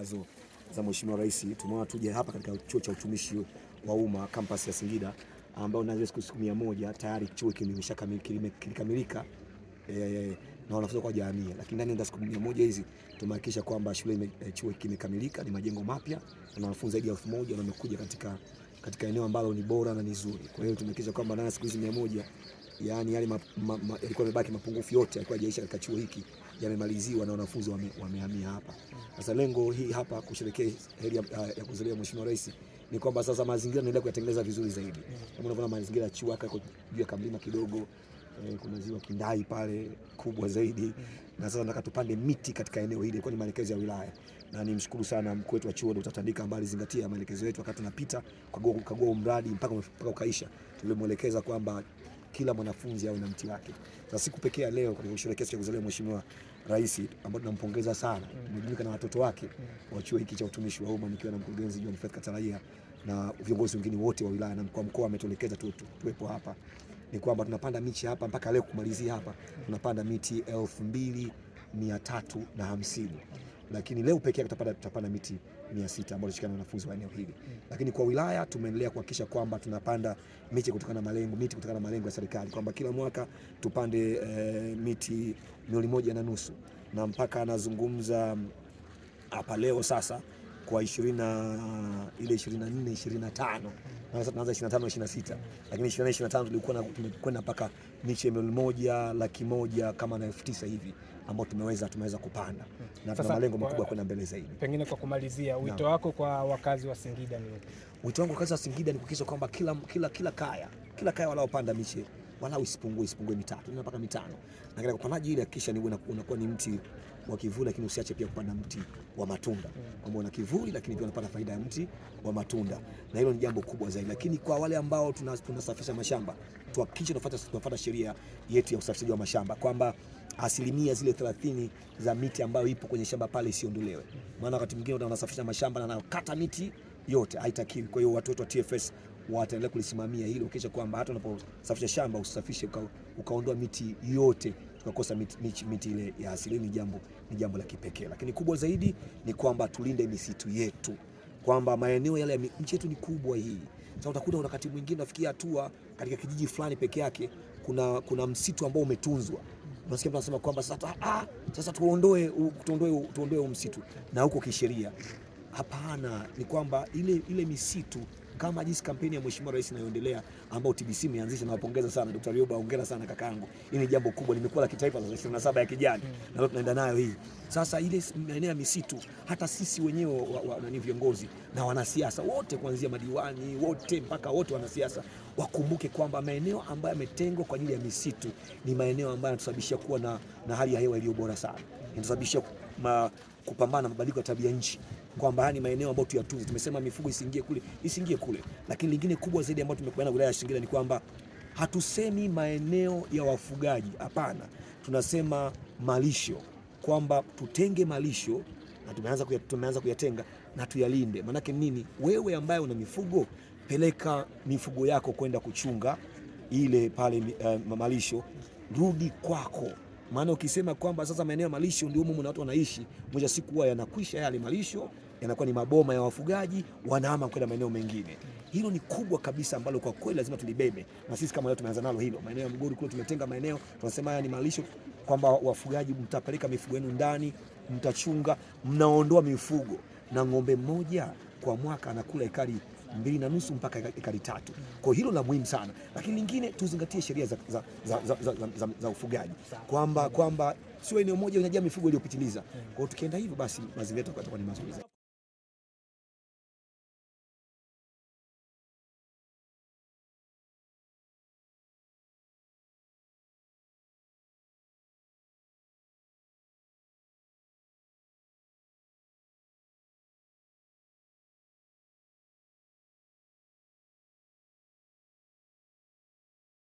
ambazo za Mheshimiwa Rais, tumeona tuje hapa katika chuo cha utumishi wa umma campus ya Singida, ambao na siku 100 tayari chuo kimekamilika na wanafunzi kwa jamii, lakini ndani ya siku 100 hizi tumehakikisha kwamba chuo kimekamilika, ni majengo mapya na wanafunzi zaidi ya 1000 wamekuja katika eneo ambalo ni bora na ni zuri. Kwa hiyo tumehakikisha kwamba ndani ya siku hizi 100, yani yale yalikuwa yamebaki mapungufu yote yalikuwa hajaisha katika chuo hiki yamemaliziwa na wanafunzi wamehamia hapa. Sasa lengo hii hapa kusherehekea heri ya kuzaliwa Mheshimiwa Rais ni kwamba sasa mazingira yanaendelea kuyatengeneza vizuri zaidi. Kama unavyoona mazingira ya chuo hapa juu ya kamlima kidogo, kuna ziwa Kindai pale kubwa zaidi, na sasa nataka tupande miti katika eneo hili, kwa ni maelekezo ya wilaya, na nimshukuru sana mkuu wetu wa chuo Dr. Tandika ambaye alizingatia maelekezo yetu wakati tunapita kukagua mradi mpaka ukaisha. Tulimwelekeza kwamba kila mwanafunzi awe na mti wake. Sasa siku pekee leo katika kusherehekea siku ya kuzaliwa Mheshimiwa Rais, ambao tunampongeza sana, tumejumuika na watoto wake wa chuo hiki cha utumishi wa umma, nikiwa na mkurugenzi John Faith Kataraia na viongozi wengine wote wa wilaya na mkoa ametuelekeza tuwepo hapa. Ni kwamba tunapanda miche hapa mpaka leo kumalizia hapa tunapanda miti 2350, lakini leo pekee tutapanda miti 600 ambao tunashikana na wanafunzi wa eneo hili. Lakini kwa wilaya tumeendelea kuhakikisha kwamba tunapanda miche kutokana na malengo ya serikali, kwamba kila mwaka tupande miti 1.5 na mpaka anazungumza hapa leo sasa kwa 24 25 tunaanza 25 26, lakini 25 tumekwenda mpaka miche 100,100 kama na 9,000 hivi ambao tumeweza kupanda, na tuna malengo makubwa kwenda mbele zaidi. Pengine kwa kumalizia, wito wako kwa wakazi wa Singida ni upi? Wito wangu kwa wakazi wa Singida ni kuhakikisha kwamba kila kaya wanaopanda miche walau isipungue 3 mpaka 5, na katika upandaji ile hakikisha unakuwa ni mti wa kivuli, lakini usiache pia kupanda mti wa matunda, kwamba una kivuli lakini pia unapata faida ya mti wa matunda, na hilo ni jambo kubwa zaidi. Lakini kwa wale ambao tunasafisha mashamba, tuhakikishe tunafuata sheria yetu ya usafishaji wa mashamba, kwamba asilimia zile 30 za miti ambayo ipo kwenye shamba pale isiondolewe, maana wakati mwingine unasafisha mashamba na nakata miti yote, haitakiwi. Kwa hiyo watu wetu wa TFS wataendelea kulisimamia hilo, kisha kwamba hata unaposafisha shamba usafishe ukaondoa miti yote tukakosa miti ile ya asili. Ni jambo la kipekee, lakini kubwa zaidi ni kwamba tulinde misitu yetu, kwamba maeneo yale ya nchi yetu ni kubwa hii. Sasa utakuta wakati mwingine nafikia hatua katika kijiji fulani peke yake kuna msitu ambao umetunzwa, unasikia tunasema kwamba sasa tuondoe msitu, na huko kisheria hapana. Ni kwamba ile misitu kama jinsi kampeni ya Mheshimiwa Rais inayoendelea ambao TBC imeanzisha, na wapongeza sana Dr. Rioba, hongera sana kakaangu. Hii ni jambo kubwa, limekuwa la kitaifa la 27 ya kijani, na leo tunaenda nayo hii. Sasa ile maeneo ya misitu, hata sisi wenyewe ni viongozi na wanasiasa wote, kuanzia madiwani wote mpaka wote wanasiasa, wakumbuke kwamba maeneo ambayo yametengwa kwa ajili ya misitu ni maeneo ambayo yanatusababishia kuwa na hali ya hewa iliyo bora sana, yanatusababishia kupambana na mabadiliko ya tabia nchi, kwamba ni maeneo ambayo tuyatunze. Tumesema mifugo isiingie kule, lakini lingine kubwa zaidi ambayo tumekubaliana wilaya ya Singida ni kwamba hatusemi maeneo ya wafugaji, hapana, tunasema malisho, kwamba tutenge malisho, na tumeanza kuyatenga na tuyalinde. Manake nini? Wewe ambaye una mifugo, peleka mifugo yako kwenda kuchunga ile pale malisho, rudi kwako. Maana ukisema kwamba sasa maeneo ya malisho ndio humo na watu wanaishi, mwisho siku huwa yanakwisha yale malisho, yanakuwa ni maboma ya wafugaji, wanahama kwenda maeneo mengine. Hilo ni kubwa kabisa ambalo kwa kweli lazima tulibebe, na sisi kama leo tumeanza nalo hilo. Maeneo ya Mgodi kule tumetenga maeneo, tunasema haya ni malisho, kwamba wafugaji mtapeleka mifugo yenu ndani, mtachunga, mnaondoa mifugo, na ng'ombe mmoja kwa mwaka anakula ekari 2.5 mpaka ekari 3. Kwa hilo la muhimu sana, lakini lingine tuzingatie sheria za ufugaji, kwamba sio eneo moja inajaa mifugo iliyopitiliza. Kwa hiyo tukienda hivyo basi mazingira yatakuwa ni mazuri.